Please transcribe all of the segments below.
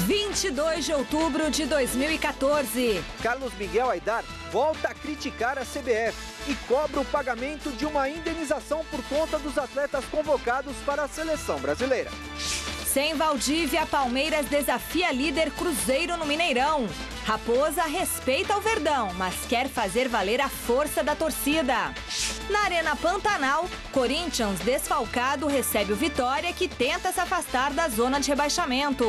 22 de outubro de 2014. Carlos Miguel Aidar volta a criticar a CBF e cobra o pagamento de uma indenização por conta dos atletas convocados para a seleção brasileira. Sem Valdívia, Palmeiras desafia líder Cruzeiro no Mineirão. Raposa respeita o Verdão, mas quer fazer valer a força da torcida. Na Arena Pantanal, Corinthians desfalcado recebe o Vitória, que tenta se afastar da zona de rebaixamento.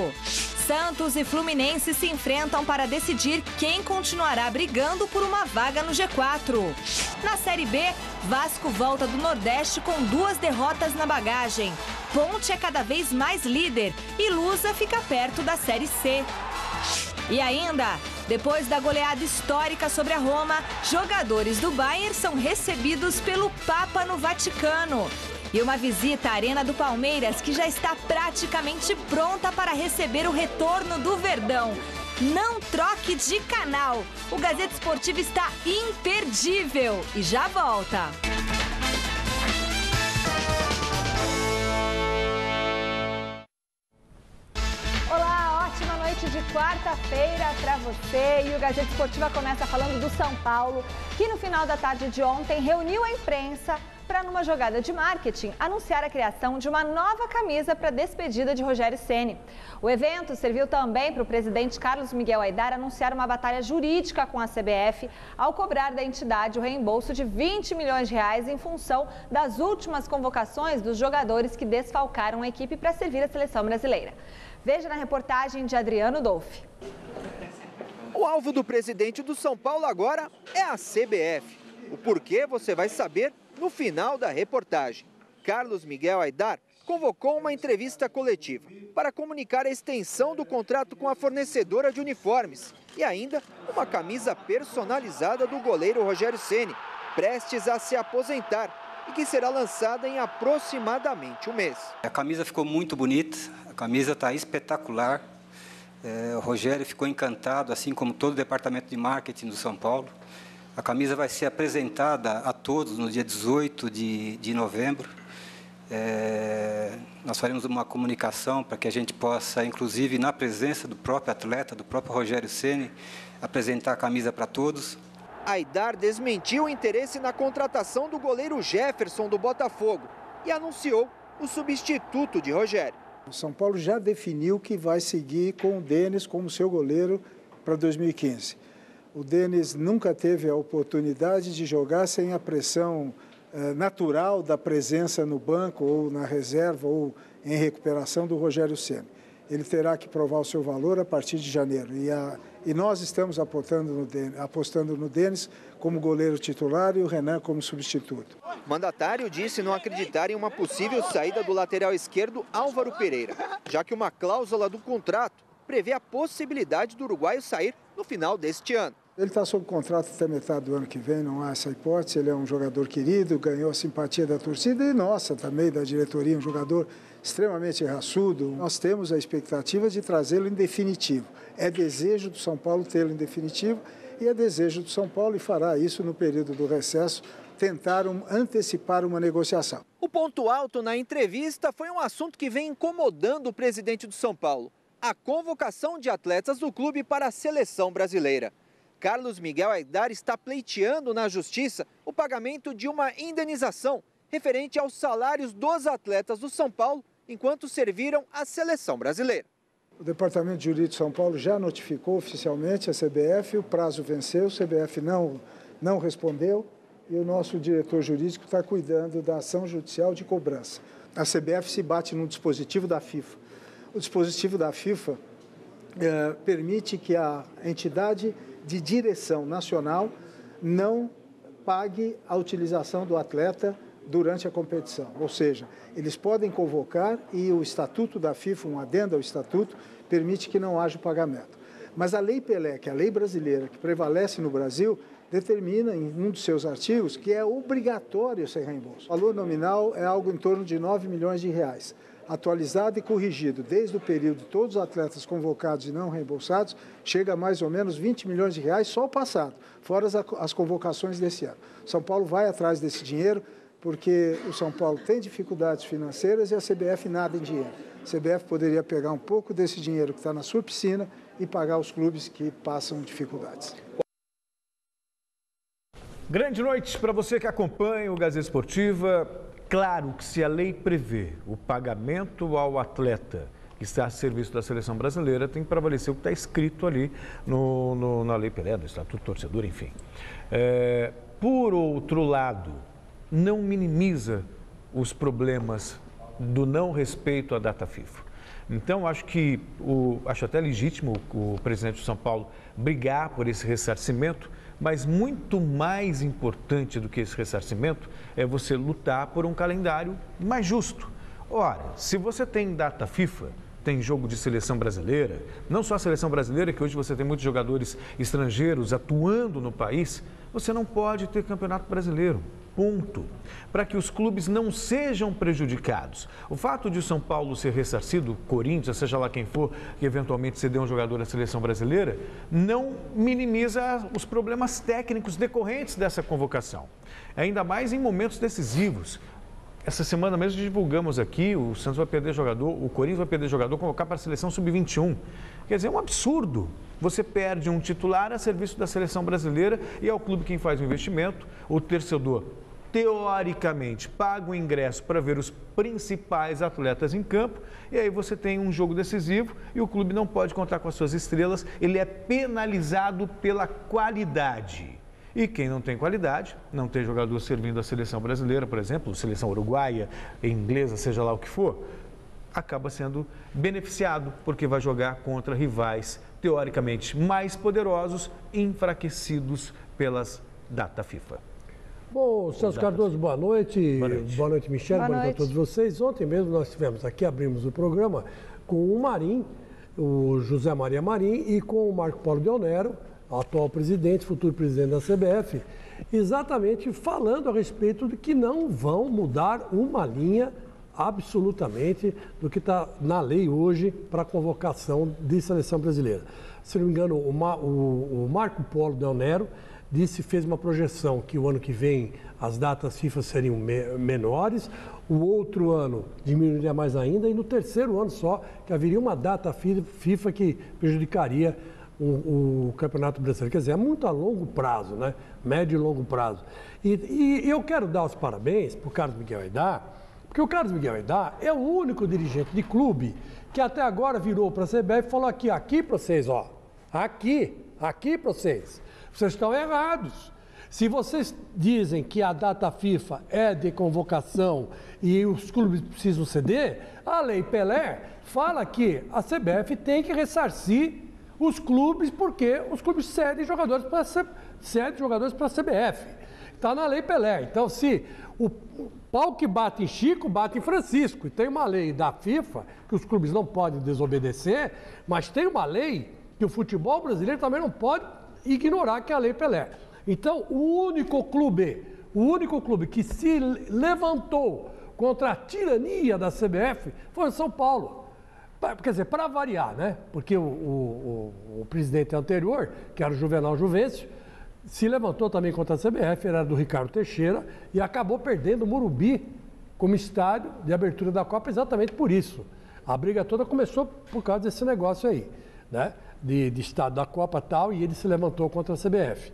Santos e Fluminense se enfrentam para decidir quem continuará brigando por uma vaga no G4. Na Série B, Vasco volta do Nordeste com 2 derrotas na bagagem. Ponte é cada vez mais líder e Lusa fica perto da Série C. E ainda, depois da goleada histórica sobre a Roma, jogadores do Bayern são recebidos pelo Papa no Vaticano. E uma visita à Arena do Palmeiras, que já está praticamente pronta para receber o retorno do Verdão. Não troque de canal. O Gazeta Esportiva está imperdível e já volta. Olá, ótima noite de quarta-feira para você. E o Gazeta Esportiva começa falando do São Paulo, que no final da tarde de ontem reuniu a imprensa para, numa jogada de marketing, anunciar a criação de uma nova camisa para a despedida de Rogério Ceni. O evento serviu também para o presidente Carlos Miguel Aidar anunciar uma batalha jurídica com a CBF ao cobrar da entidade o reembolso de 20 milhões de reais em função das últimas convocações dos jogadores que desfalcaram a equipe para servir a seleção brasileira. Veja na reportagem de Adriano Dolfi. O alvo do presidente do São Paulo agora é a CBF. O porquê você vai saber no final da reportagem. Carlos Miguel Aidar convocou uma entrevista coletiva para comunicar a extensão do contrato com a fornecedora de uniformes e ainda uma camisa personalizada do goleiro Rogério Ceni, prestes a se aposentar e que será lançada em aproximadamente um mês. A camisa ficou muito bonita, a camisa está espetacular. O Rogério ficou encantado, assim como todo o departamento de marketing do São Paulo. A camisa vai ser apresentada a todos no dia 18 de novembro. Nós faremos uma comunicação para que a gente possa, inclusive na presença do próprio atleta, do próprio Rogério Ceni, apresentar a camisa para todos. Aidar desmentiu o interesse na contratação do goleiro Jefferson do Botafogo e anunciou o substituto de Rogério. O São Paulo já definiu que vai seguir com o Denis como seu goleiro para 2015. O Denis nunca teve a oportunidade de jogar sem a pressão natural da presença no banco ou na reserva ou em recuperação do Rogério Ceni. Ele terá que provar o seu valor a partir de janeiro. E nós estamos apostando no Denis como goleiro titular e o Renan como substituto. O mandatário disse não acreditar em uma possível saída do lateral esquerdo Álvaro Pereira, já que uma cláusula do contrato prevê a possibilidade do uruguaio sair no final deste ano. Ele está sob contrato até metade do ano que vem, não há essa hipótese. Ele é um jogador querido, ganhou a simpatia da torcida e nossa também, da diretoria, um jogador extremamente raçudo. Nós temos a expectativa de trazê-lo em definitivo. É desejo do São Paulo tê-lo em definitivo e é desejo do São Paulo, e fará isso no período do recesso, tentar antecipar uma negociação. O ponto alto na entrevista foi um assunto que vem incomodando o presidente do São Paulo: a convocação de atletas do clube para a seleção brasileira. Carlos Miguel Aidar está pleiteando na justiça o pagamento de uma indenização referente aos salários dos atletas do São Paulo enquanto serviram a seleção brasileira. O Departamento Jurídico de São Paulo já notificou oficialmente a CBF, o prazo venceu, a CBF não respondeu e o nosso diretor jurídico está cuidando da ação judicial de cobrança. A CBF se bate no dispositivo da FIFA. O dispositivo da FIFA permite que a entidade de direção nacional não pague a utilização do atleta durante a competição. Ou seja, eles podem convocar e o estatuto da FIFA, um adendo ao estatuto, permite que não haja o pagamento. Mas a Lei Pelé, que é a lei brasileira que prevalece no Brasil, determina em um dos seus artigos que é obrigatório esse reembolso. O valor nominal é algo em torno de 9 milhões de reais. Atualizado e corrigido desde o período de todos os atletas convocados e não reembolsados, chega a mais ou menos 20 milhões de reais só o passado, fora as convocações desse ano. São Paulo vai atrás desse dinheiro, porque o São Paulo tem dificuldades financeiras e a CBF nada em dinheiro. A CBF poderia pegar um pouco desse dinheiro que está na sua piscina e pagar os clubes que passam dificuldades. Grande noite para você que acompanha o Gazeta Esportiva. Claro que se a lei prevê o pagamento ao atleta que está a serviço da Seleção Brasileira, tem que prevalecer o que está escrito ali na Lei Pelé, no Estatuto do Torcedor, enfim. Por outro lado, não minimiza os problemas do não respeito à data FIFA. Então, acho até legítimo o presidente do São Paulo brigar por esse ressarcimento, mas muito mais importante do que esse ressarcimento é você lutar por um calendário mais justo. Ora, se você tem data FIFA, tem jogo de seleção brasileira, não só a seleção brasileira, que hoje você tem muitos jogadores estrangeiros atuando no país, você não pode ter campeonato brasileiro. Ponto. Para que os clubes não sejam prejudicados. O fato de o São Paulo ser ressarcido, Corinthians, seja lá quem for, que eventualmente ceder um jogador à seleção brasileira, não minimiza os problemas técnicos decorrentes dessa convocação. Ainda mais em momentos decisivos. Essa semana mesmo divulgamos aqui, o Santos vai perder jogador, o Corinthians vai perder jogador, convocar para a seleção sub-21. Quer dizer, é um absurdo. Você perde um titular a serviço da seleção brasileira e é o clube quem faz o investimento, o torcedor teoricamente paga o ingresso para ver os principais atletas em campo e aí você tem um jogo decisivo e o clube não pode contar com as suas estrelas, ele é penalizado pela qualidade. E quem não tem qualidade, não tem jogador servindo a seleção brasileira, por exemplo, seleção uruguaia, inglesa, seja lá o que for, acaba sendo beneficiado porque vai jogar contra rivais teoricamente mais poderosos, enfraquecidos pelas data FIFA. Bom, Celso Cardoso, boa noite. Boa noite, Michele. Boa noite a todos vocês. Ontem mesmo nós tivemos aqui, abrimos o programa com o Marim, o José Maria Marim, e com o Marco Paulo Del Nero, atual presidente, futuro presidente da CBF, exatamente falando a respeito de que não vão mudar uma linha absolutamente do que está na lei hoje para a convocação de seleção brasileira. Se não me engano, o Marco Paulo Del Nero fez uma projeção que o ano que vem as datas FIFA seriam menores, o outro ano diminuiria mais ainda e no terceiro ano só que haveria uma data FIFA que prejudicaria o Campeonato Brasileiro. Quer dizer, é muito a longo prazo, né? Médio e longo prazo. E eu quero dar os parabéns para o Carlos Miguel Aidar, porque o Carlos Miguel Aidar é o único dirigente de clube que até agora virou para a CBF e falou aqui para vocês, ó, aqui para vocês. Vocês estão errados. Se vocês dizem que a data FIFA é de convocação e os clubes precisam ceder, a Lei Pelé fala que a CBF tem que ressarcir os clubes porque os clubes cedem jogadores para a CBF. Está na Lei Pelé. Então, se o pau que bate em Chico, bate em Francisco. E tem uma lei da FIFA que os clubes não podem desobedecer, mas tem uma lei que o futebol brasileiro também não pode ignorar, que é a Lei Pelé. Então, o único clube que se levantou contra a tirania da CBF foi o São Paulo. Quer dizer, para variar, né? Porque o presidente anterior, que era o Juvenal Juvencio, se levantou também contra a CBF, era do Ricardo Teixeira, e acabou perdendo o Morumbi como estádio de abertura da Copa exatamente por isso. A briga toda começou por causa desse negócio aí, né? De estado da Copa e tal, e ele se levantou contra a CBF.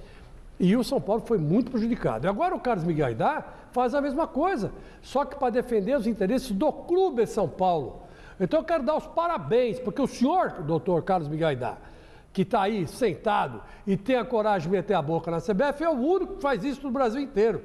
E o São Paulo foi muito prejudicado. E agora o Carlos Miguel Aidar faz a mesma coisa, só que para defender os interesses do Clube São Paulo. Então eu quero dar os parabéns, porque o senhor, doutor Carlos Miguel Aidar, que está aí sentado e tem a coragem de meter a boca na CBF, é o único que faz isso no Brasil inteiro.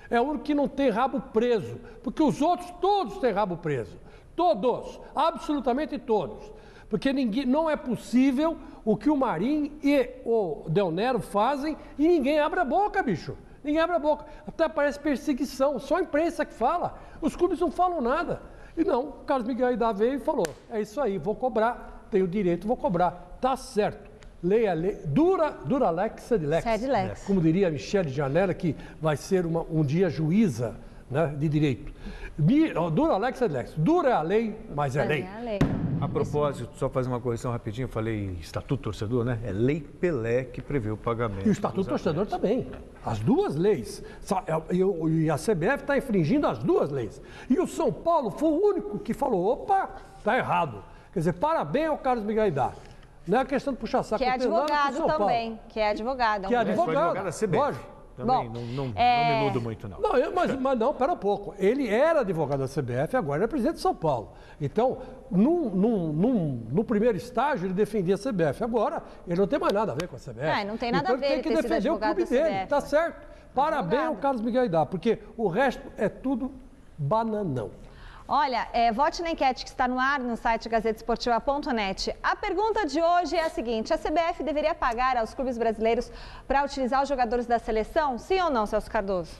É o único que não tem rabo preso, porque os outros todos têm rabo preso. Todos, absolutamente todos. Porque não é possível o que o Marim e o Del Nero fazem e ninguém abre a boca, bicho. Ninguém abre a boca. Até parece perseguição, só a imprensa que fala. Os clubes não falam nada. E não, o Carlos Miguel Aidar veio e falou, é isso aí, vou cobrar, tenho direito, vou cobrar. Tá certo. Leia a lei, dura lex, sed lex. Sed lex. Como diria a Michele Janela, que vai ser um dia juíza, né, de direito. Dura lex, sed lex. Dura a lei, mas é lei. É a lei. A propósito, só fazer uma correção rapidinho, eu falei Estatuto Torcedor, né? É Lei Pelé que prevê o pagamento. E o Estatuto Torcedor também. As duas leis. E a CBF está infringindo as duas leis. E o São Paulo foi o único que falou, opa, está errado. Quer dizer, parabéns ao Carlos Miguel Aidar. Não é questão de puxar saco. Que é advogado também. Que é advogado. Que é advogado. Da CBF. Lógico. Também não me iludo muito, não. Mas não, pera um pouco. Ele era advogado da CBF, agora ele é presidente de São Paulo. Então, no primeiro estágio, ele defendia a CBF. Agora, ele não tem mais nada a ver com a CBF. Não tem nada a ver. Ele tem que defender o clube dele, tá certo. Parabéns ao Carlos Miguel Aidar, porque o resto é tudo bananão. Olha, vote na enquete que está no ar no site gazetesportiva.net. A pergunta de hoje é a seguinte: a CBF deveria pagar aos clubes brasileiros para utilizar os jogadores da seleção? Sim ou não, Celso Cardoso?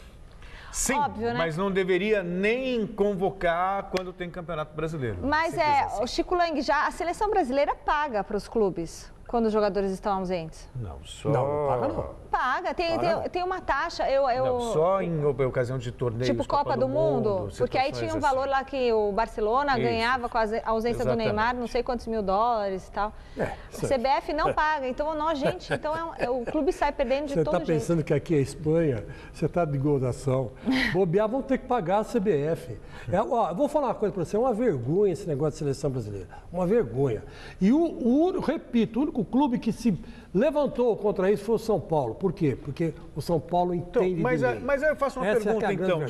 Sim, óbvio, né? Mas não deveria nem convocar quando tem Campeonato Brasileiro. Mas o Chico Lang, já a seleção brasileira paga para os clubes quando os jogadores estão ausentes? Não paga não. Paga, tem uma taxa. Não, só em ocasião de torneios. Tipo Copa do Mundo, porque aí tinha um valor lá que o Barcelona ganhava com a ausência do Neymar, não sei quantos mil dólares e tal. A CBF não paga, então o clube sai perdendo de todo jeito. Você está pensando que aqui é Espanha, você está de gozação. Bobear, vão ter que pagar a CBF. Vou falar uma coisa para você, é uma vergonha esse negócio de seleção brasileira. Uma vergonha. E repito, o único clube que se levantou contra isso foi o São Paulo. Por quê? Porque o São Paulo entende mas aí eu faço uma pergunta, então.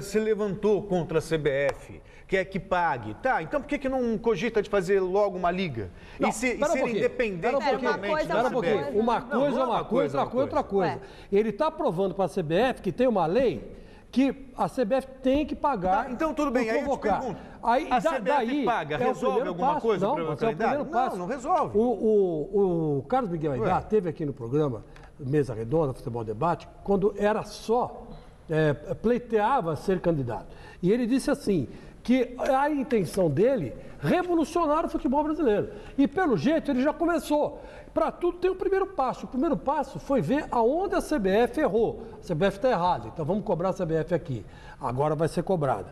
Se levantou contra a CBF, quer que pague. Tá, então por que não cogita de fazer logo uma liga? Não, e ser independente realmente da CBF? Uma coisa é uma coisa, outra coisa. Ele está provando para a CBF que tem uma lei que a CBF tem que pagar. Então tudo bem, aí eu te pergunto. A CBF paga, resolve alguma coisa para a localidade? Não resolve. O Carlos Miguel Aidar teve aqui no programa Mesa Redonda, Futebol Debate, quando era só, pleiteava ser candidato. E ele disse assim, que a intenção dele revolucionar o futebol brasileiro. E pelo jeito ele já começou. Para tudo tem o primeiro passo. O primeiro passo foi ver aonde a CBF errou. A CBF está errada, então vamos cobrar a CBF aqui. Agora vai ser cobrada.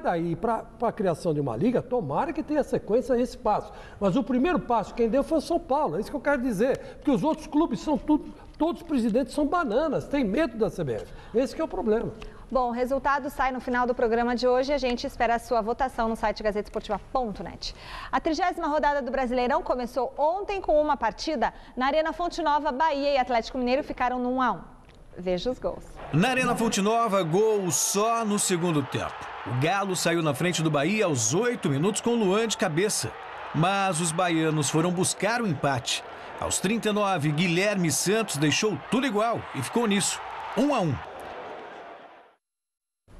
Daí, para a criação de uma liga, tomara que tenha sequência esse passo. Mas o primeiro passo quem deu foi o São Paulo. É isso que eu quero dizer. Porque os outros clubes são todos os presidentes são bananas, têm medo da CBF. Esse que é o problema. Bom, o resultado sai no final do programa de hoje e a gente espera a sua votação no site gazetesportiva.net. A 30ª rodada do Brasileirão começou ontem com uma partida. Na Arena Fonte Nova, Bahia e Atlético Mineiro ficaram no 1-1. Veja os gols. Na Arena Fonte Nova, gol só no segundo tempo. O Galo saiu na frente do Bahia aos 8 minutos com Luan de cabeça. Mas os baianos foram buscar o empate. Aos 39, Guilherme Santos deixou tudo igual e ficou nisso, 1-1.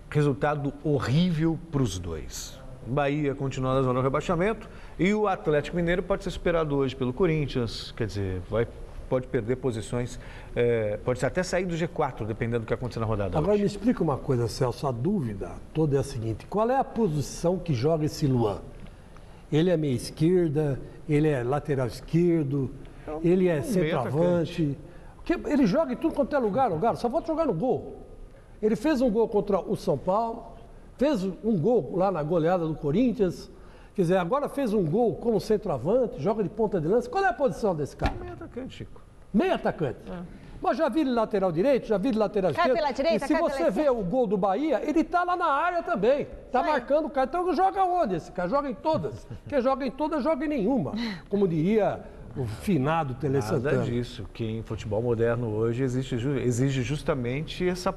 Resultado horrível para os dois. Bahia continua na zona do rebaixamento e o Atlético Mineiro pode ser superado hoje pelo Corinthians, quer dizer, pode perder posições, pode até sair do G4, dependendo do que acontecer na rodada. Agora hoje. Me explica uma coisa, Celso, a dúvida toda é a seguinte, qual é a posição que joga esse Luan? Ele é meia esquerda, ele é lateral esquerdo, ele é centroavante, ele joga em tudo quanto é lugar, só falta jogar no gol. Ele fez um gol contra o São Paulo, fez um gol lá na goleada do Corinthians, quer dizer, agora fez um gol como centroavante, joga de ponta de lança. Qual é a posição desse cara? Meio atacante, Chico. Meio atacante. Mas já vi ele lateral direito, já vi ele lateral esquerdo. Pela direita, e se você vê o gol do Bahia, ele tá lá na área também. Tá marcando o cara. Então joga onde esse cara? Joga em todas. Quem joga em todas, joga em nenhuma. Como diria o finado Tele Santana. Nada disso, que em futebol moderno hoje exige justamente essa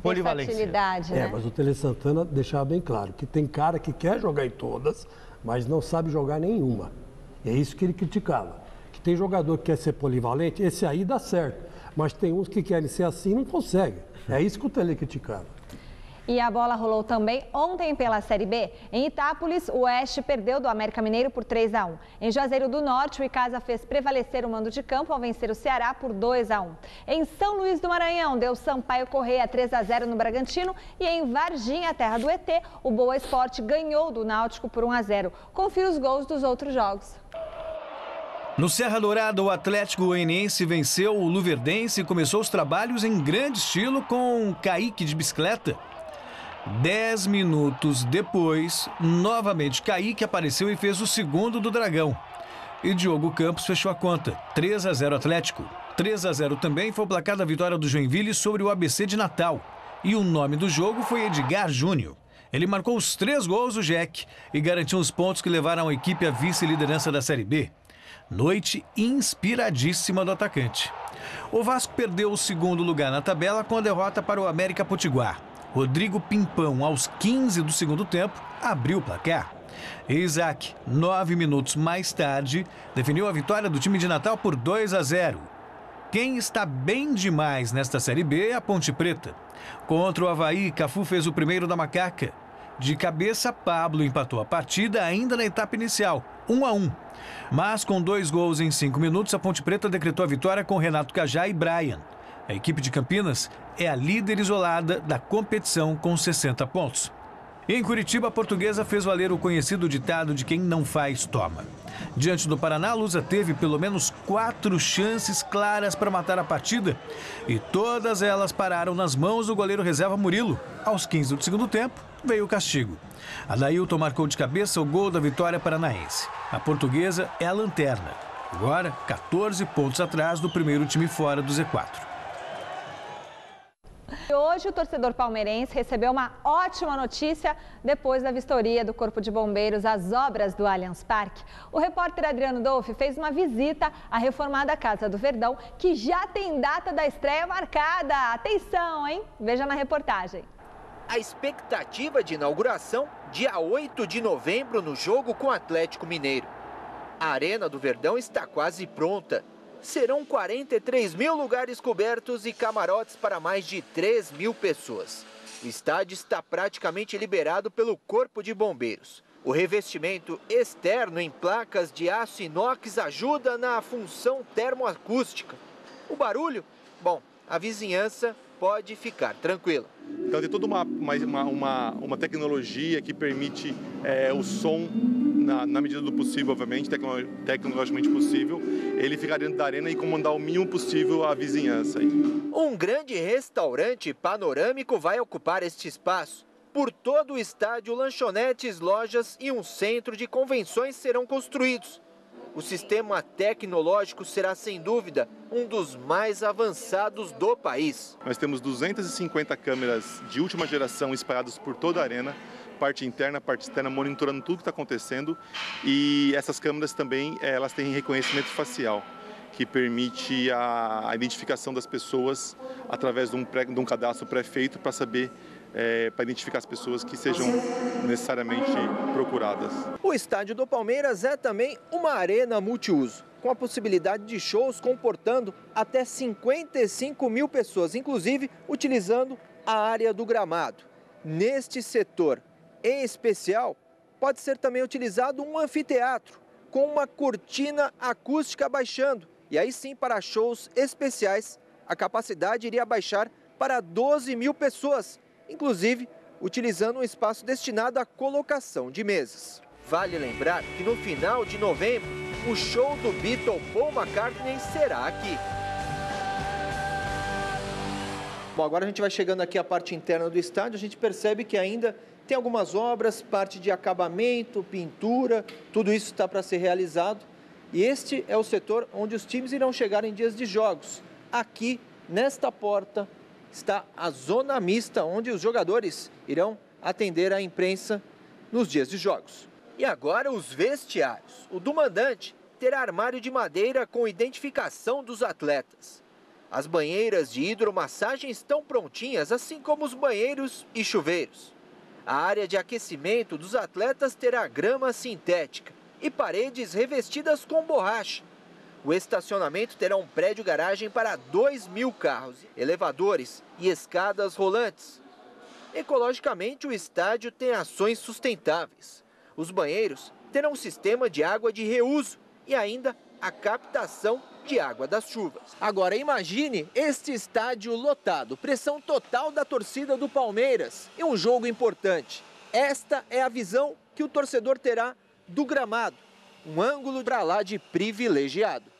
polivalência. Né? Mas o Tele Santana deixava bem claro que tem cara que quer jogar em todas, mas não sabe jogar nenhuma. E é isso que ele criticava. Que tem jogador que quer ser polivalente, esse aí dá certo. Mas tem uns que querem ser assim e não conseguem. É isso que o Tele criticava. E a bola rolou também ontem pela Série B. Em Itápolis, o Oeste perdeu do América Mineiro por 3-1. Em Juazeiro do Norte, o Icasa fez prevalecer o mando de campo ao vencer o Ceará por 2-1. Em São Luís do Maranhão, deu Sampaio Corrêa 3-0 no Bragantino. E em Varginha, terra do ET, o Boa Esporte ganhou do Náutico por 1-0. Confira os gols dos outros jogos. No Serra Dourada, o Atlético Goianiense venceu o Luverdense e começou os trabalhos em grande estilo com Kaique de bicicleta. 10 minutos depois, novamente Kaique apareceu e fez o segundo do Dragão. E Diogo Campos fechou a conta, 3-0 Atlético. 3-0 também foi o placar da vitória do Joinville sobre o ABC de Natal. E o nome do jogo foi Edgar Júnior. Ele marcou os 3 gols do Jack e garantiu os pontos que levaram a equipe à vice-liderança da Série B. Noite inspiradíssima do atacante. O Vasco perdeu o segundo lugar na tabela com a derrota para o América Potiguar. Rodrigo Pimpão, aos 15 do segundo tempo, abriu o placar. Isaac, 9 minutos mais tarde, definiu a vitória do time de Natal por 2-0. Quem está bem demais nesta Série B é a Ponte Preta. Contra o Avaí, Cafu fez o primeiro da macaca. De cabeça, Pablo empatou a partida ainda na etapa inicial, 1-1. Mas com 2 gols em 5 minutos, a Ponte Preta decretou a vitória com Renato Cajá e Brian. A equipe de Campinas é a líder isolada da competição com 60 pontos. Em Curitiba, a Portuguesa fez valer o conhecido ditado de quem não faz, toma. Diante do Paraná, a Lusa teve pelo menos 4 chances claras para matar a partida e todas elas pararam nas mãos do goleiro reserva Murilo. Aos 15 do segundo tempo, veio o castigo. Adailton marcou de cabeça o gol da vitória paranaense. A Portuguesa é a lanterna, agora 14 pontos atrás do primeiro time fora do Z4. Hoje o torcedor palmeirense recebeu uma ótima notícia depois da vistoria do Corpo de Bombeiros às obras do Allianz Parque. O repórter Adriano Dolfi fez uma visita à reformada Casa do Verdão, que já tem data da estreia marcada. Atenção, hein? Veja na reportagem. A expectativa de inauguração, dia 8 de novembro, no jogo com o Atlético Mineiro. A Arena do Verdão está quase pronta. Serão 43 mil lugares cobertos e camarotes para mais de 3 mil pessoas. O estádio está praticamente liberado pelo Corpo de Bombeiros. O revestimento externo em placas de aço inox ajuda na função termoacústica. O barulho? Bom, a vizinhança pode ficar tranquila. Então tem toda uma tecnologia que permite o som, na medida do possível, obviamente, tecnologicamente possível, ele ficar dentro da arena e comandar o mínimo possível a vizinhança. Um grande restaurante panorâmico vai ocupar este espaço. Por todo o estádio, lanchonetes, lojas e um centro de convenções serão construídos. O sistema tecnológico será, sem dúvida, um dos mais avançados do país. Nós temos 250 câmeras de última geração espalhadas por toda a arena, parte interna, parte externa, monitorando tudo que está acontecendo. E essas câmeras também elas têm reconhecimento facial, que permite a identificação das pessoas através de um cadastro pré-feito para saber para identificar as pessoas que sejam necessariamente procuradas. O estádio do Palmeiras é também uma arena multiuso, com a possibilidade de shows comportando até 55 mil pessoas, inclusive utilizando a área do gramado. Neste setor, em especial, pode ser também utilizado um anfiteatro, com uma cortina acústica baixando. E aí sim, para shows especiais, a capacidade iria baixar para 12 mil pessoas, inclusive utilizando um espaço destinado à colocação de mesas. Vale lembrar que no final de novembro, o show do Beatle Paul McCartney será aqui. Bom, agora a gente vai chegando aqui à parte interna do estádio, a gente percebe que ainda tem algumas obras, parte de acabamento, pintura, tudo isso está para ser realizado. E este é o setor onde os times irão chegar em dias de jogos. Aqui, nesta porta, está a zona mista, onde os jogadores irão atender a imprensa nos dias de jogos. E agora os vestiários. O do mandante terá armário de madeira com identificação dos atletas. As banheiras de hidromassagem estão prontinhas, assim como os banheiros e chuveiros. A área de aquecimento dos atletas terá grama sintética e paredes revestidas com borracha. O estacionamento terá um prédio-garagem para 2 mil carros, elevadores e escadas rolantes. Ecologicamente, o estádio tem ações sustentáveis. Os banheiros terão um sistema de água de reuso e ainda a captação de água das chuvas. Agora imagine este estádio lotado, pressão total da torcida do Palmeiras e um jogo importante. Esta é a visão que o torcedor terá do gramado, um ângulo para lá de privilegiado.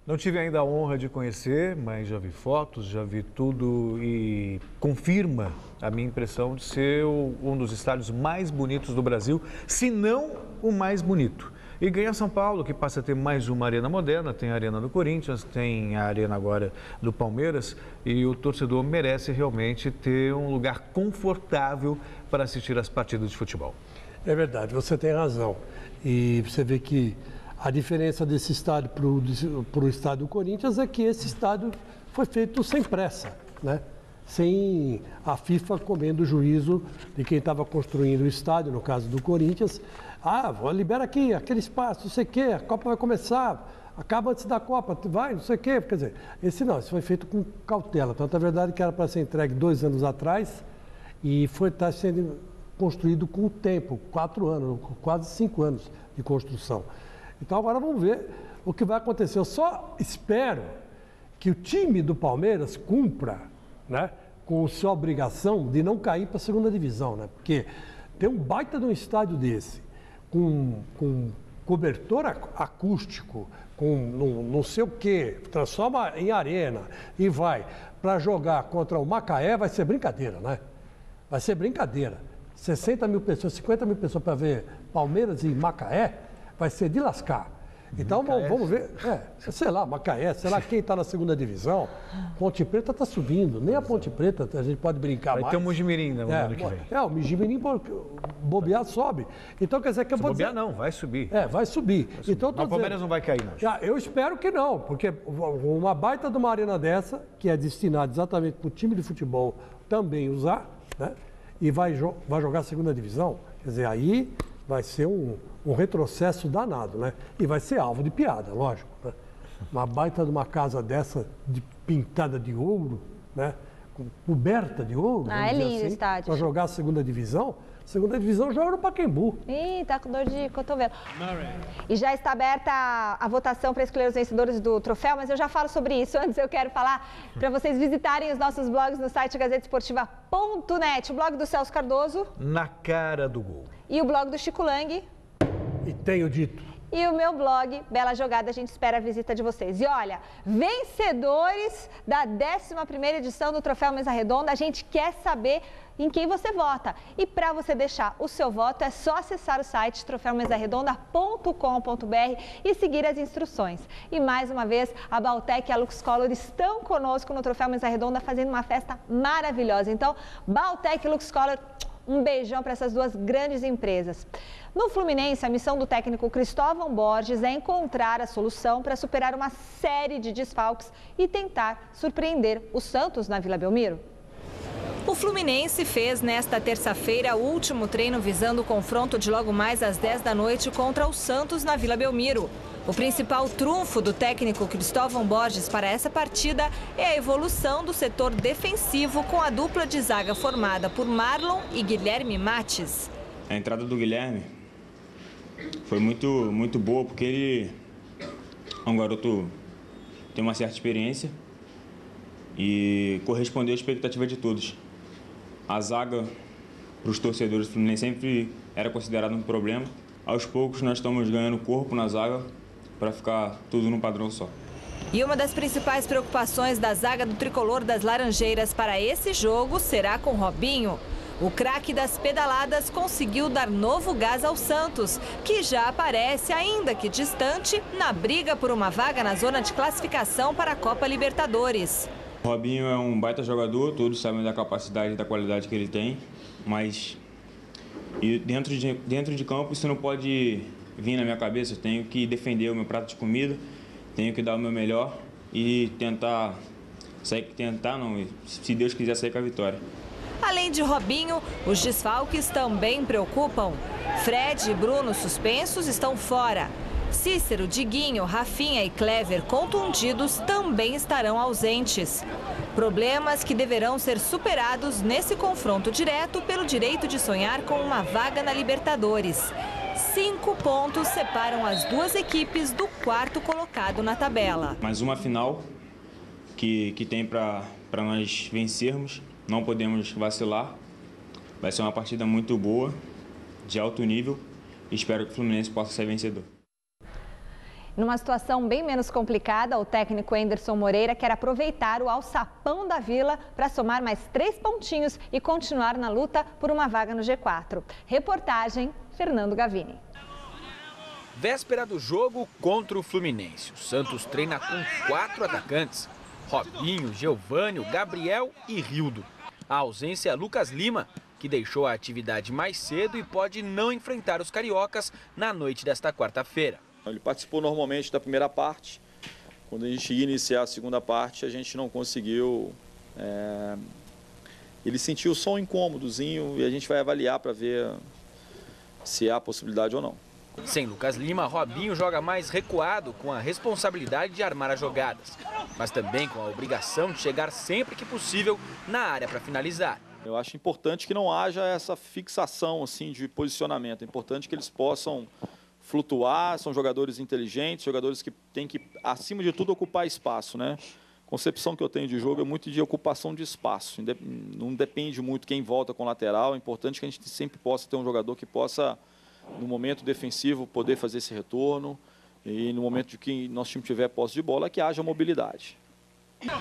Não tive ainda a honra de conhecer, mas já vi fotos, já vi tudo e confirma a minha impressão de ser um dos estádios mais bonitos do Brasil, se não o mais bonito. E ganha São Paulo, que passa a ter mais uma arena moderna, tem a arena do Corinthians, tem a arena agora do Palmeiras, e o torcedor merece realmente ter um lugar confortável para assistir às partidas de futebol. É verdade, você tem razão. E você vê que a diferença desse estádio para o estádio do Corinthians é que esse estádio foi feito sem pressa, né? Sem a FIFA comendo o juízo de quem estava construindo o estádio, no caso do Corinthians. Libera aqui, aquele espaço, não sei o quê, a Copa vai começar, acaba antes da Copa, vai, não sei o quê. Quer dizer, esse foi feito com cautela. Tanto é verdade que era para ser entregue 2 anos atrás e está sendo construído com o tempo, 4 anos, quase 5 anos de construção. Então agora vamos ver o que vai acontecer. Eu só espero que o time do Palmeiras cumpra, né, com a sua obrigação de não cair para a segunda divisão, né? Porque tem um baita de um estádio desse, com cobertor acústico, com não sei o quê, transforma em arena e vai para jogar contra o Macaé, vai ser brincadeira, né? Vai ser brincadeira. 60 mil pessoas, 50 mil pessoas para ver Palmeiras e Macaé, vai ser de lascar. Então vamos ver, sei lá, Macaé, sei lá quem está na segunda divisão. Ponte Preta está subindo, nem a Ponte Preta a gente pode brincar mais. Vai ter um Mojimirim no ano que vem. O Mojimirim bobear sobe. Então quer dizer que eu vou bobear não, vai subir. Vai subir. Então, o Palmeiras não vai cair, não. Eu espero que não, porque uma baita de uma arena dessa, que é destinada exatamente para o time de futebol também usar, né? E vai jogar a segunda divisão, quer dizer, aí vai ser um retrocesso danado, né? E vai ser alvo de piada, lógico, né? Uma baita de uma casa dessa, pintada de ouro, né? Coberta de ouro, é lindo o assim, estádio. Para jogar a segunda divisão. Segunda divisão joga no Pacaembu. Ih, tá com dor de cotovelo. E já está aberta a votação para escolher os vencedores do troféu, mas eu já falo sobre isso. Antes eu quero falar para vocês visitarem os nossos blogs no site gazetesportiva.net. O blog do Celso Cardoso. Na cara do gol. E o blog do Chico Lang. E tenho dito. E o meu blog, Bela Jogada, a gente espera a visita de vocês. E olha, vencedores da 11ª edição do Troféu Mesa Redonda, a gente quer saber em quem você vota. E para você deixar o seu voto, é só acessar o site troféumesaredonda.com.br e seguir as instruções. E mais uma vez, a Baltec e a Lux Color estão conosco no Troféu Mesa Redonda, fazendo uma festa maravilhosa. Então, Baltec e Lux Color, um beijão para essas duas grandes empresas. No Fluminense, a missão do técnico Cristóvão Borges é encontrar a solução para superar uma série de desfalques e tentar surpreender o Santos na Vila Belmiro. O Fluminense fez nesta terça-feira o último treino visando o confronto de logo mais às 10 da noite contra o Santos na Vila Belmiro. O principal trunfo do técnico Cristóvão Borges para essa partida é a evolução do setor defensivo com a dupla de zaga formada por Marlon e Guilherme Mates. A entrada do Guilherme foi muito boa, porque ele é um garoto que tem uma certa experiência e correspondeu à expectativa de todos. A zaga, para os torcedores do Fluminense, sempre era considerada um problema. Aos poucos, nós estamos ganhando corpo na zaga para ficar tudo num padrão só. E uma das principais preocupações da zaga do tricolor das Laranjeiras para esse jogo será com Robinho. O craque das pedaladas conseguiu dar novo gás ao Santos, que já aparece, ainda que distante, na briga por uma vaga na zona de classificação para a Copa Libertadores. O Robinho é um baita jogador, todos sabem da capacidade e da qualidade que ele tem, mas dentro de campo isso não pode vir na minha cabeça. Eu tenho que defender o meu prato de comida, tenho que dar o meu melhor e se Deus quiser, sair com a vitória. Além de Robinho, os desfalques também preocupam. Fred e Bruno suspensos estão fora. Cícero, Diguinho, Rafinha e Clever contundidos também estarão ausentes. Problemas que deverão ser superados nesse confronto direto pelo direito de sonhar com uma vaga na Libertadores. 5 pontos separam as duas equipes do quarto colocado na tabela. Mais uma final que tem para nós vencermos. Não podemos vacilar. Vai ser uma partida muito boa, de alto nível. Espero que o Fluminense possa ser vencedor. Numa situação bem menos complicada, o técnico Anderson Moreira quer aproveitar o alçapão da Vila para somar mais 3 pontinhos e continuar na luta por uma vaga no G4. Reportagem, Fernando Gavini. Véspera do jogo contra o Fluminense. O Santos treina com 4 atacantes: Robinho, Geovânio, Gabriel e Rildo. A ausência é Lucas Lima, que deixou a atividade mais cedo e pode não enfrentar os cariocas na noite desta quarta-feira. Ele participou normalmente da primeira parte. Quando a gente ia iniciar a segunda parte, a gente não conseguiu. Ele sentiu só um incômodozinho e a gente vai avaliar para ver se há possibilidade ou não. Sem Lucas Lima, Robinho joga mais recuado, com a responsabilidade de armar as jogadas, mas também com a obrigação de chegar sempre que possível na área para finalizar. Eu acho importante que não haja essa fixação assim, de posicionamento. É importante que eles possam flutuar, são jogadores inteligentes, jogadores que têm que, acima de tudo, ocupar espaço, né? A concepção que eu tenho de jogo é muito de ocupação de espaço. Não depende muito quem volta com o lateral. É importante que a gente sempre possa ter um jogador que possa, no momento defensivo, poder fazer esse retorno. E no momento de que nosso time tiver posse de bola, que haja mobilidade.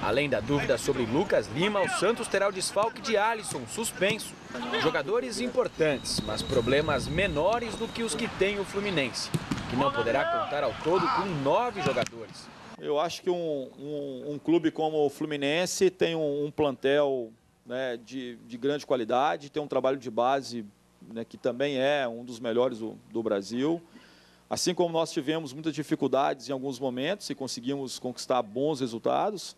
Além da dúvida sobre Lucas Lima, o Santos terá o desfalque de Alisson, suspenso. Jogadores importantes, mas problemas menores do que os que tem o Fluminense, que não poderá contar ao todo com 9 jogadores. Eu acho que um clube como o Fluminense tem um plantel, né, de grande qualidade, tem um trabalho de base, né, que também é um dos melhores do Brasil. Assim como nós tivemos muitas dificuldades em alguns momentos e conseguimos conquistar bons resultados,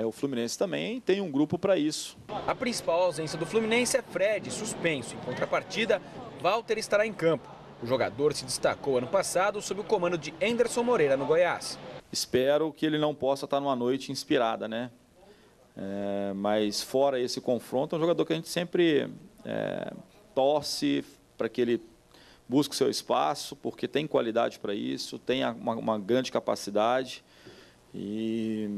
o Fluminense também tem um grupo para isso. A principal ausência do Fluminense é Fred, suspenso. Em contrapartida, Walter estará em campo. O jogador se destacou ano passado sob o comando de Anderson Moreira no Goiás. Espero que ele não possa estar numa noite inspirada, né? Mas fora esse confronto, é um jogador que a gente sempre torce para que ele busque o seu espaço, porque tem qualidade para isso, tem uma grande capacidade e,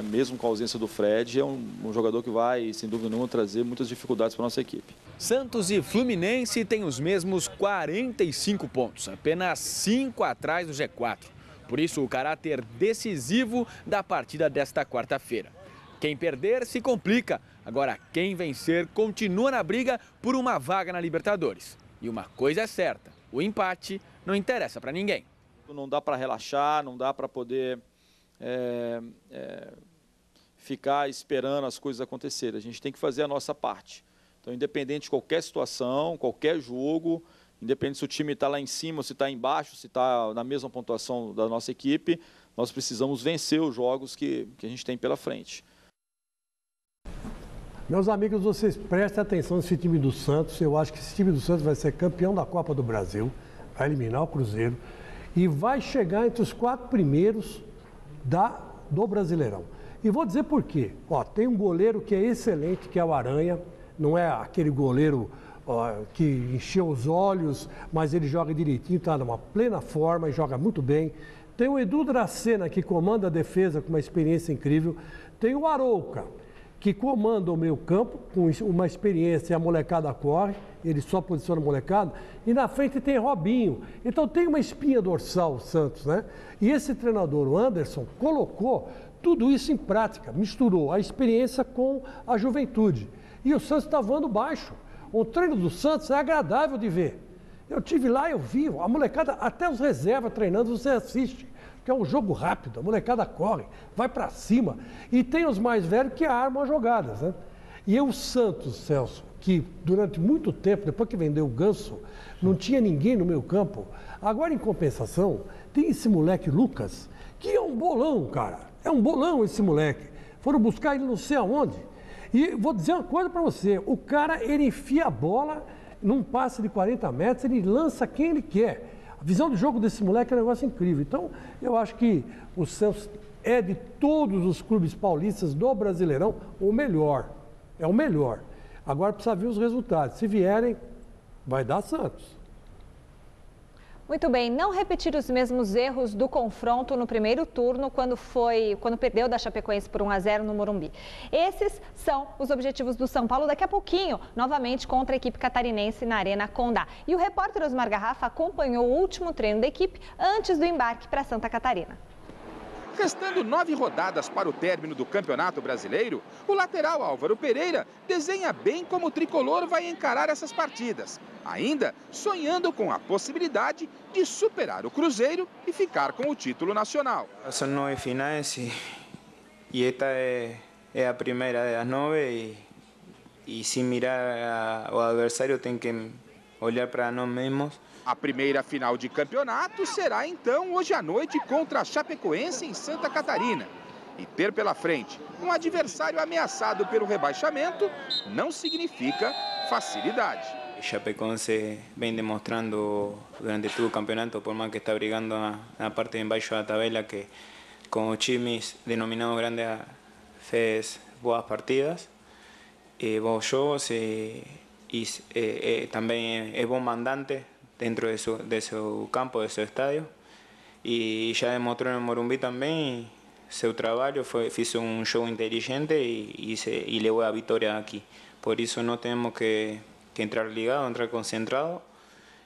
mesmo com a ausência do Fred, é um jogador que vai, sem dúvida nenhuma, trazer muitas dificuldades para a nossa equipe. Santos e Fluminense têm os mesmos 45 pontos, apenas 5 atrás do G4. Por isso, o caráter decisivo da partida desta quarta-feira. Quem perder se complica. Agora, quem vencer continua na briga por uma vaga na Libertadores. E uma coisa é certa, o empate não interessa para ninguém. Não dá para relaxar, não dá para poder ficar esperando as coisas acontecerem. A gente tem que fazer a nossa parte. Então, independente de qualquer situação, qualquer jogo, independente se o time está lá em cima, se está embaixo, se está na mesma pontuação da nossa equipe, nós precisamos vencer os jogos que a gente tem pela frente. Meus amigos, vocês prestem atenção nesse time do Santos. Eu acho que esse time do Santos vai ser campeão da Copa do Brasil, vai eliminar o Cruzeiro e vai chegar entre os 4 primeiros do Brasileirão. E vou dizer por quê. Tem um goleiro que é excelente, que é o Aranha. Não é aquele goleiro que encheu os olhos, mas ele joga direitinho, está numa plena forma e joga muito bem. Tem o Edu Dracena, que comanda a defesa com uma experiência incrível. Tem o Arouca, que comanda o meio campo, com uma experiência, e a molecada corre, ele só posiciona a molecada, e na frente tem Robinho. Então tem uma espinha dorsal o Santos, né? E esse treinador, o Anderson, colocou tudo isso em prática, misturou a experiência com a juventude. E o Santos está voando baixo. O treino do Santos é agradável de ver. Eu estive lá, eu vi, a molecada, até os reservas treinando, você assiste. Que é um jogo rápido, a molecada corre, vai para cima. E tem os mais velhos que armam as jogadas, né? E o Santos, Celso, que durante muito tempo, depois que vendeu o Ganso, não tinha ninguém no meio campo. Agora, em compensação, tem esse moleque Lucas, que é um bolão, cara. É um bolão esse moleque. Foram buscar ele não sei aonde. E vou dizer uma coisa para você, o cara, ele enfia a bola num passe de 40 metros, ele lança quem ele quer. A visão de jogo desse moleque é um negócio incrível. Então, eu acho que o Santos é de todos os clubes paulistas do Brasileirão o melhor. É o melhor. Agora precisa ver os resultados. Se vierem, vai dar Santos. Muito bem, não repetir os mesmos erros do confronto no primeiro turno, quando perdeu da Chapecoense por 1-0 no Morumbi. Esses são os objetivos do São Paulo daqui a pouquinho, novamente contra a equipe catarinense na Arena Condá. E o repórter Osmar Garrafa acompanhou o último treino da equipe antes do embarque para Santa Catarina. Restando 9 rodadas para o término do Campeonato Brasileiro, o lateral Álvaro Pereira desenha bem como o tricolor vai encarar essas partidas. Ainda sonhando com a possibilidade de superar o Cruzeiro e ficar com o título nacional. São 9 finais e esta é a primeira das 9 e se mirar o adversário tem que olhar para nós mesmos. A primeira final de campeonato será então hoje à noite contra a Chapecoense em Santa Catarina. E ter pela frente um adversário ameaçado pelo rebaixamento não significa facilidade. Chapecoense vem demonstrando durante todo o campeonato, por mais que está brigando na parte de embaixo da tabela, que com os times denominados grandes fez boas partidas, bons jogos e também é bom mandante dentro de su campo, de su estadio, y ya demostró en el Morumbi también su trabajo, hizo un show inteligente y llegó a victoria aquí. Por eso no tenemos que entrar ligado, entrar concentrado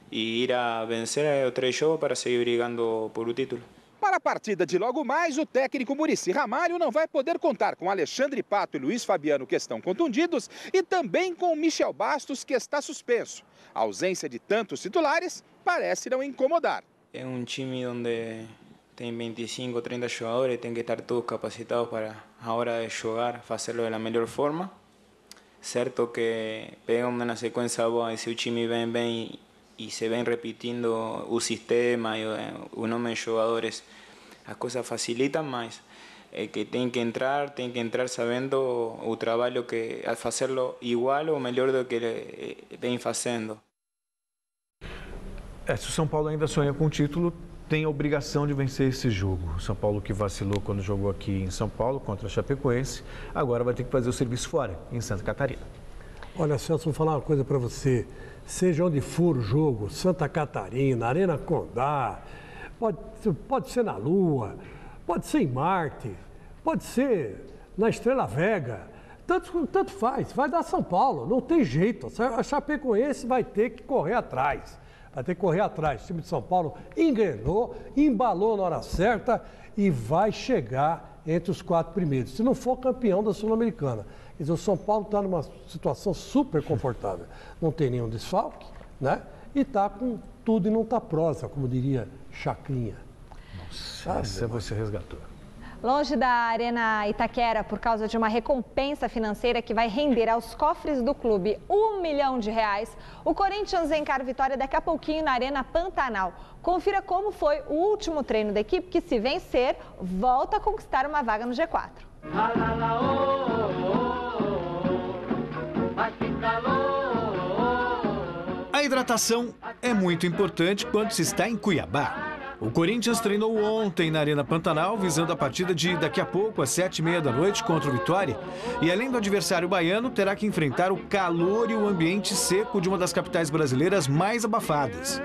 y ir a vencer a 3 jogos para seguir brigando por o título. Para a partida de logo mais, o técnico Muricy Ramalho não vai poder contar com Alexandre Pato e Luiz Fabiano, que estão contundidos, e também com Michel Bastos, que está suspenso. A ausência de tantos titulares parece não incomodar. É um time onde tem 25, 30 jogadores, tem que estar todos capacitados para a hora de jogar, fazê-lo da melhor forma. Certo que pegamos uma sequência boa e se o time vem bem e se vem repetindo o sistema e o nome de jogadores, as coisas facilitam, mas que tem que entrar sabendo o trabalho que a fazê-lo igual ou melhor do que vem fazendo. Se o São Paulo ainda sonha com o título, tem a obrigação de vencer esse jogo. O São Paulo, que vacilou quando jogou aqui em São Paulo contra a Chapecoense, agora vai ter que fazer o serviço fora, em Santa Catarina. Olha, Celso, vou falar uma coisa para você. Seja onde for o jogo, Santa Catarina, Arena Condá, pode ser na Lua, pode ser em Marte, pode ser na Estrela Vega, tanto faz, vai dar São Paulo, não tem jeito. A Chapecoense vai ter que correr atrás. Vai ter que correr atrás. O time de São Paulo engrenou, embalou na hora certa e vai chegar entre os 4 primeiros, se não for campeão da Sul-Americana. Quer dizer, o São Paulo está numa situação super confortável. Não tem nenhum desfalque, né? E está com tudo e não está prosa, como diria Chacrinha. Nossa, essa você resgatou. Longe da Arena Itaquera, por causa de uma recompensa financeira que vai render aos cofres do clube R$1 milhão, o Corinthians encara vitória daqui a pouquinho na Arena Pantanal. Confira como foi o último treino da equipe, que, se vencer, volta a conquistar uma vaga no G4. A hidratação é muito importante quando se está em Cuiabá. O Corinthians treinou ontem na Arena Pantanal, visando a partida de daqui a pouco, às 7h30 da noite, contra o Vitória. E além do adversário baiano, terá que enfrentar o calor e o ambiente seco de uma das capitais brasileiras mais abafadas.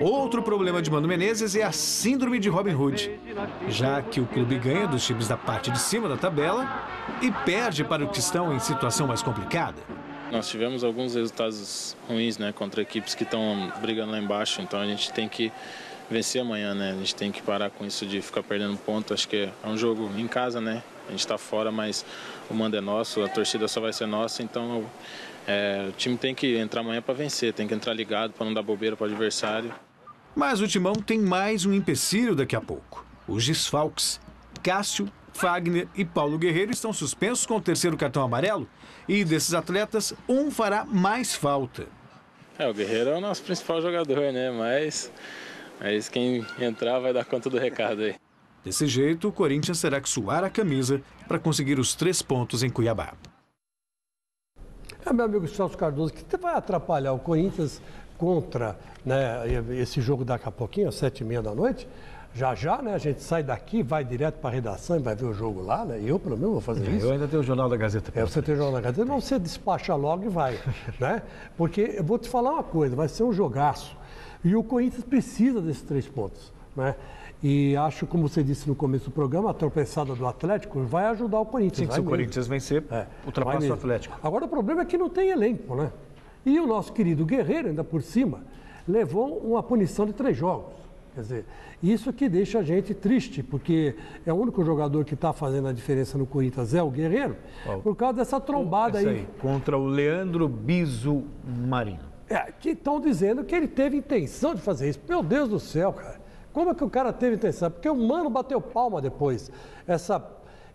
Outro problema de Mano Menezes é a síndrome de Robin Hood, já que o clube ganha dos times da parte de cima da tabela e perde para os que estão em situação mais complicada. Nós tivemos alguns resultados ruins, né, contra equipes que estão brigando lá embaixo, então a gente tem que vencer amanhã, né? A gente tem que parar com isso de ficar perdendo ponto. Acho que é um jogo em casa, né? A gente está fora, mas o mando é nosso, a torcida só vai ser nossa, então o time tem que entrar amanhã para vencer, tem que entrar ligado para não dar bobeira para o adversário. Mas o Timão tem mais um empecilho daqui a pouco. Os desfalques. Cássio, Fagner e Paulo Guerreiro estão suspensos com o 3º cartão amarelo e desses atletas, um fará mais falta. O Guerreiro é o nosso principal jogador, né? Mas quem entrar vai dar conta do recado aí. Desse jeito, o Corinthians terá que suar a camisa para conseguir os 3 pontos em Cuiabá. Meu amigo Celso Cardoso, que vai atrapalhar o Corinthians contra, né, esse jogo daqui a pouquinho, às 7h30 da noite. Já, né, a gente sai daqui, vai direto para a redação e vai ver o jogo lá, né? Eu, pelo menos, vou fazer isso. Eu ainda tenho o Jornal da Gazeta. Você tem o Jornal da Gazeta, você despacha logo e vai, né? Porque eu vou te falar uma coisa, vai ser um jogaço. E o Corinthians precisa desses 3 pontos, né? E acho, como você disse no começo do programa, a tropeçada do Atlético vai ajudar o Corinthians. Sim, se o Corinthians vencer, ultrapassa o Atlético. Agora o problema é que não tem elenco, né? E o nosso querido Guerreiro, ainda por cima, levou uma punição de 3 jogos. Quer dizer, isso que deixa a gente triste, porque é o único jogador que está fazendo a diferença no Corinthians, é o Guerreiro, por causa dessa trombada aí. Contra o Leandro Biso Marinho. Que estão dizendo que ele teve intenção de fazer isso. Meu Deus do céu, cara. Como é que o cara teve intenção? Porque o Mano bateu palma depois.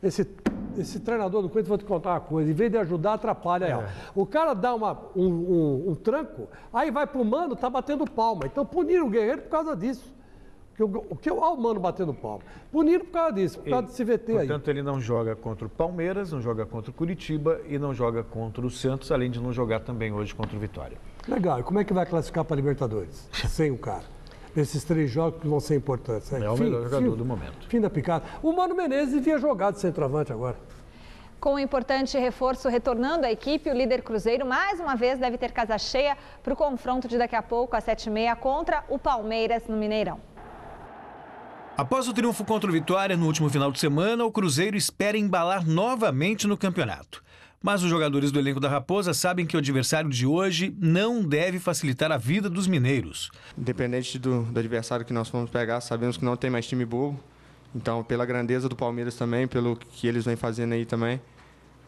Esse treinador do Corinthians, vou te contar uma coisa, em vez de ajudar, atrapalha. O cara dá um tranco, aí vai pro Mano, tá batendo palma. Então puniram o Guerreiro por causa disso. Olha o Mano batendo palma. Puniram por causa disso, por causa desse VT aí. Portanto, ele não joga contra o Palmeiras, não joga contra o Curitiba e não joga contra o Santos, além de não jogar também hoje contra o Vitória. Legal. E como é que vai classificar para a Libertadores? Sem o cara. Esses 3 jogos que vão ser importantes. É o melhor jogador do momento. Fim da picada. O Mano Menezes devia jogar de centroavante agora. Com um importante reforço retornando à equipe, o líder Cruzeiro mais uma vez deve ter casa cheia para o confronto de daqui a pouco, às 7h30, contra o Palmeiras no Mineirão. Após o triunfo contra o Vitória no último final de semana, o Cruzeiro espera embalar novamente no campeonato. Mas os jogadores do elenco da Raposa sabem que o adversário de hoje não deve facilitar a vida dos mineiros. Independente do adversário que nós vamos pegar, sabemos que não tem mais time bobo. Então, pela grandeza do Palmeiras também, pelo que eles vêm fazendo aí também,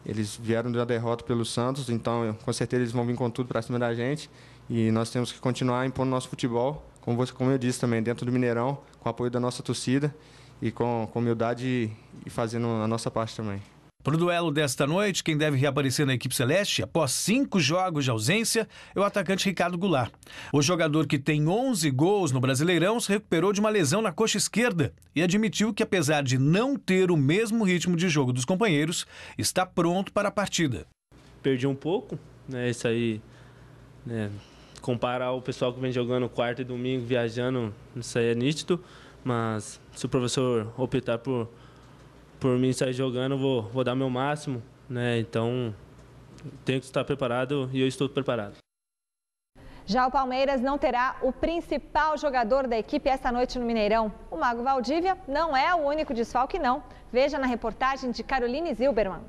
eles vieram da derrota pelo Santos, então com certeza eles vão vir com tudo para cima da gente. E nós temos que continuar impondo nosso futebol, como eu disse também, dentro do Mineirão, com o apoio da nossa torcida e com humildade e fazendo a nossa parte também. Para o duelo desta noite, quem deve reaparecer na equipe celeste, após 5 jogos de ausência, é o atacante Ricardo Goulart. O jogador que tem 11 gols no Brasileirão se recuperou de uma lesão na coxa esquerda e admitiu que, apesar de não ter o mesmo ritmo de jogo dos companheiros, está pronto para a partida. Perdi um pouco, né? Isso aí, né? Comparar o pessoal que vem jogando quarta e domingo, viajando, isso aí é nítido, mas se o professor optar por mim sair jogando, vou dar meu máximo, né? Então, tenho que estar preparado e eu estou preparado. Já o Palmeiras não terá o principal jogador da equipe esta noite no Mineirão. O Mago Valdívia não é o único desfalque, não. Veja na reportagem de Caroline Zilberman.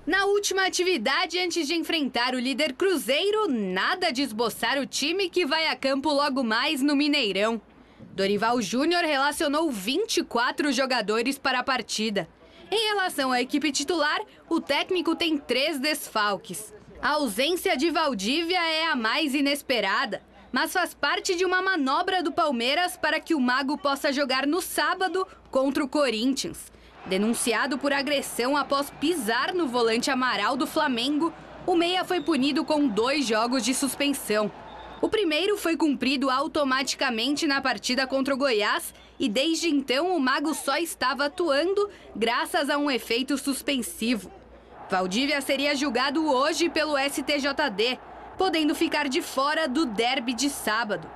Na última atividade, antes de enfrentar o líder Cruzeiro, nada de esboçar o time que vai a campo logo mais no Mineirão. Dorival Júnior relacionou 24 jogadores para a partida. Em relação à equipe titular, o técnico tem 3 desfalques. A ausência de Valdívia é a mais inesperada, mas faz parte de uma manobra do Palmeiras para que o Mago possa jogar no sábado contra o Corinthians. Denunciado por agressão após pisar no volante Amaral do Flamengo, o meia foi punido com 2 jogos de suspensão. O primeiro foi cumprido automaticamente na partida contra o Goiás e desde então o Mago só estava atuando graças a um efeito suspensivo. Valdívia seria julgado hoje pelo STJD, podendo ficar de fora do derby de sábado.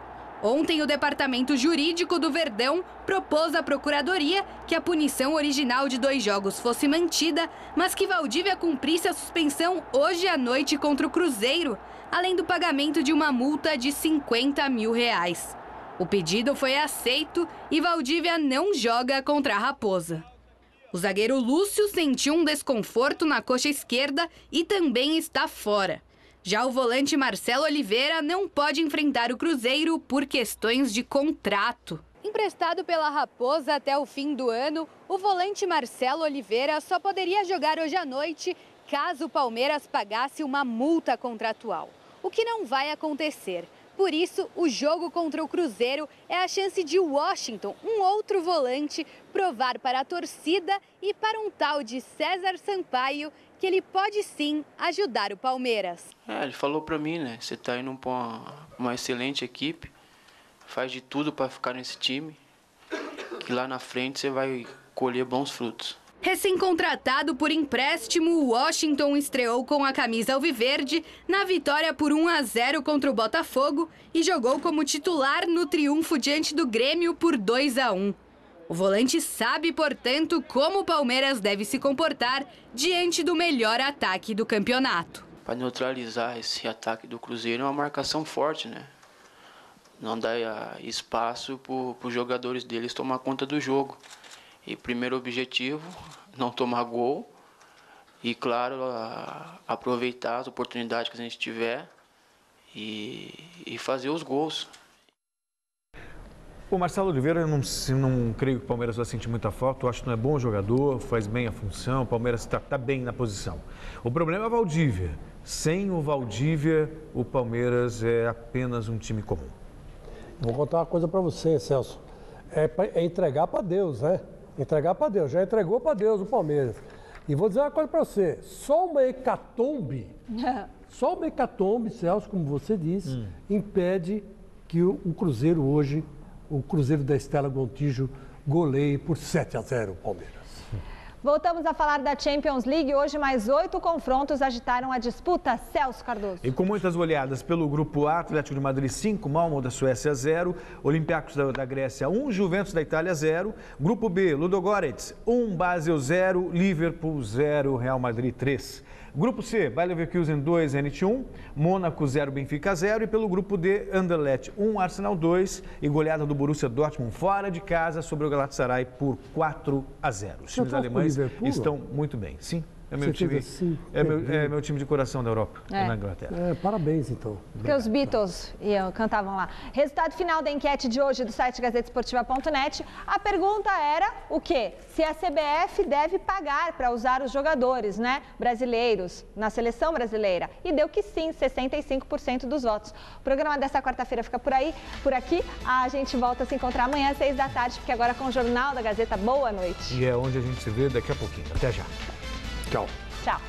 Ontem, o Departamento Jurídico do Verdão propôs à Procuradoria que a punição original de 2 jogos fosse mantida, mas que Valdívia cumprisse a suspensão hoje à noite contra o Cruzeiro, além do pagamento de uma multa de R$50 mil. O pedido foi aceito e Valdívia não joga contra a Raposa. O zagueiro Lúcio sentiu um desconforto na coxa esquerda e também está fora. Já o volante Marcelo Oliveira não pode enfrentar o Cruzeiro por questões de contrato. Emprestado pela Raposa até o fim do ano, o volante Marcelo Oliveira só poderia jogar hoje à noite caso o Palmeiras pagasse uma multa contratual, o que não vai acontecer. Por isso, o jogo contra o Cruzeiro é a chance de Washington, um outro volante, provar para a torcida e para um tal de César Sampaio que ele pode sim ajudar o Palmeiras. Ele falou para mim, né? Você tá indo para uma excelente equipe, faz de tudo para ficar nesse time, que lá na frente você vai colher bons frutos. Recém-contratado por empréstimo, o Washington estreou com a camisa alviverde na vitória por 1-0 contra o Botafogo e jogou como titular no triunfo diante do Grêmio por 2-1. O volante sabe, portanto, como o Palmeiras deve se comportar diante do melhor ataque do campeonato. Para neutralizar esse ataque do Cruzeiro é uma marcação forte, né? não dar espaço para os jogadores deles tomar conta do jogo. E primeiro objetivo, não tomar gol e, claro, aproveitar as oportunidades que a gente tiver e fazer os gols. O Marcelo Oliveira, eu não creio que o Palmeiras vai sentir muita falta. Eu acho que não é bom jogador, faz bem a função, o Palmeiras está bem na posição. O problema é o Valdívia. Sem o Valdívia, o Palmeiras é apenas um time comum. Vou contar uma coisa para você, Celso. É entregar para Deus, né? Entregar para Deus. Já entregou para Deus o Palmeiras. E vou dizer uma coisa para você. Só uma hecatombe, Celso, como você disse, impede que o Cruzeiro hoje, o Cruzeiro da Estela Gontijo, goleie por 7-0 o Palmeiras. Voltamos a falar da Champions League. Hoje, mais 8 confrontos agitaram a disputa. Celso Cardoso. E com muitas goleadas pelo Grupo A, Atlético de Madrid 5, Malmö da Suécia 0, Olympiacos da Grécia 1, Juventus da Itália 0, Grupo B, Ludogorets 1, Basel 0, Liverpool 0, Real Madrid 3. Grupo C, Bayer Leverkusen 2, Zenit 1, Mônaco 0, Benfica 0 e pelo Grupo D, Anderlecht 1, Arsenal 2 e goleada do Borussia Dortmund fora de casa sobre o Galatasaray por 4-0. Os times alemães estão muito bem. Sim, é meu time, meu time de coração da Europa, na Inglaterra. Parabéns, então. Porque os Beatles cantavam lá. Resultado final da enquete de hoje do site gazetesportiva.net. A pergunta era o quê? Se a CBF deve pagar para usar os jogadores, né, brasileiros na seleção brasileira. E deu que sim, 65% dos votos. O programa dessa quarta-feira fica por aqui. A gente volta a se encontrar amanhã às 6 da tarde, porque agora com o Jornal da Gazeta. Boa noite. E é onde a gente se vê daqui a pouquinho. Até já. Tchau. Tchau.